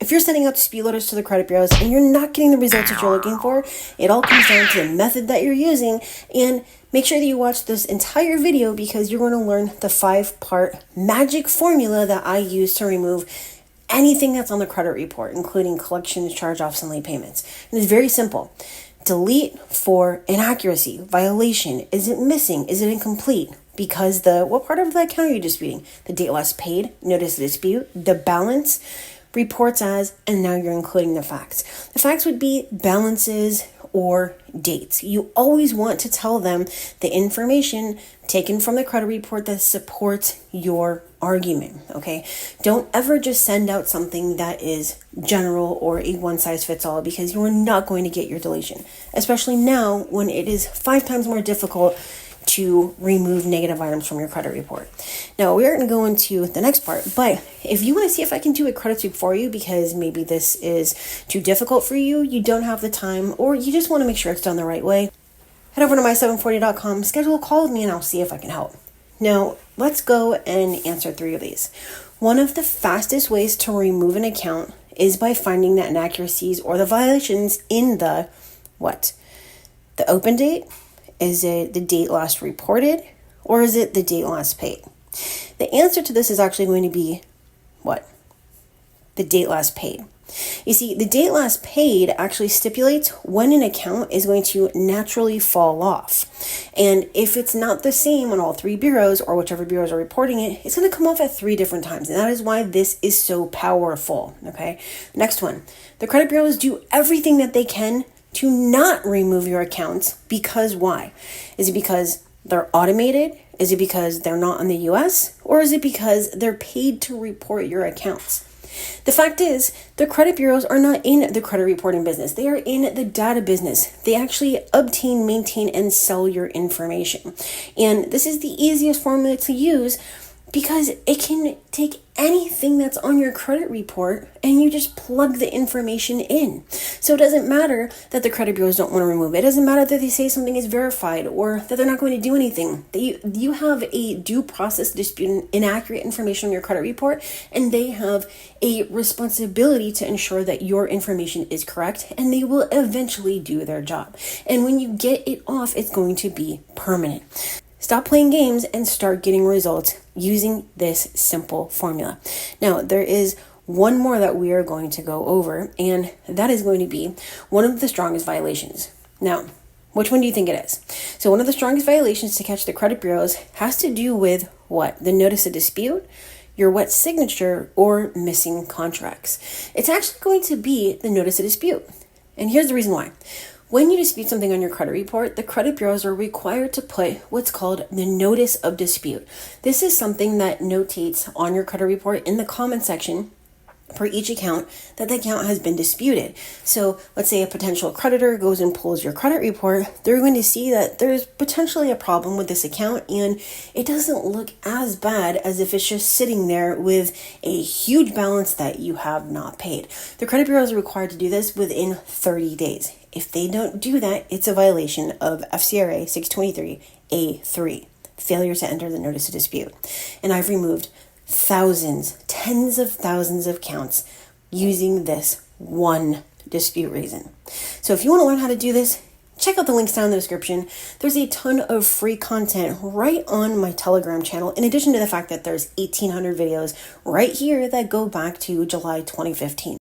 If you're sending out dispute letters to the credit bureaus and you're not getting the results that you're looking for, it all comes down to the method that you're using. And make sure that you watch this entire video because you're going to learn the 5-part magic formula that I use to remove anything that's on the credit report, including collections, charge-offs, and late payments. And it's very simple. Delete for inaccuracy, violation. Is it missing? Is it incomplete? Because what part of the account are you disputing? The date last paid, notice of dispute, the balance, reports as, and now you're including the facts. The facts would be balances or dates. You always want to tell them the information taken from the credit report that supports your argument, okay? Don't ever just send out something that is general or a one-size-fits-all because you're not going to get your deletion, especially now when it is 5 times more difficult to remove negative items from your credit report. Now, we're going to go into the next part, but if you want to see if I can do a credit sweep for you because maybe this is too difficult for you, you don't have the time, or you just want to make sure it's done the right way, head over to my740.com, schedule a call with me, and I'll see if I can help. Now, let's go and answer 3 of these. One of the fastest ways to remove an account is by finding the inaccuracies or the violations in the open date. Is it the date last reported, or is it the date last paid? The answer to this is actually going to be the date last paid. You see, the date last paid actually stipulates when an account is going to naturally fall off. And if it's not the same on all 3 bureaus or whichever bureaus are reporting it, it's going to come off at 3 different times. And that is why this is so powerful, okay? Next one, the credit bureaus do everything that they can to not remove your accounts because why? Is it because they're automated? Is it because they're not in the US? Or is it because they're paid to report your accounts? The fact is, the credit bureaus are not in the credit reporting business. They are in the data business. They actually obtain, maintain, and sell your information. And this is the easiest formula to use because it can take anything that's on your credit report and you just plug the information in. So it doesn't matter that the credit bureaus don't want to remove it. It doesn't matter that they say something is verified or that they're not going to do anything. You have a due process dispute inaccurate information on your credit report, and they have a responsibility to ensure that your information is correct, and they will eventually do their job. And when you get it off, it's going to be permanent. Stop playing games and start getting results using this simple formula. Now, there is one more that we are going to go over, and that is going to be one of the strongest violations. Now, which one do you think it is? So one of the strongest violations to catch the credit bureaus has to do with the notice of dispute, your wet signature, or missing contracts. It's actually going to be the notice of dispute. And here's the reason why. When you dispute something on your credit report, the credit bureaus are required to put what's called the notice of dispute. This is something that notates on your credit report in the comment section for each account that the account has been disputed. So let's say a potential creditor goes and pulls your credit report, they're going to see that there's potentially a problem with this account and it doesn't look as bad as if it's just sitting there with a huge balance that you have not paid. The credit bureaus are required to do this within 30 days. If they don't do that, it's a violation of FCRA 623A3, failure to enter the notice of dispute. And I've removed thousands, tens of thousands of accounts using this one dispute reason. So if you want to learn how to do this, check out the links down in the description. There's a ton of free content right on my Telegram channel, in addition to the fact that there's 1,800 videos right here that go back to July 2015.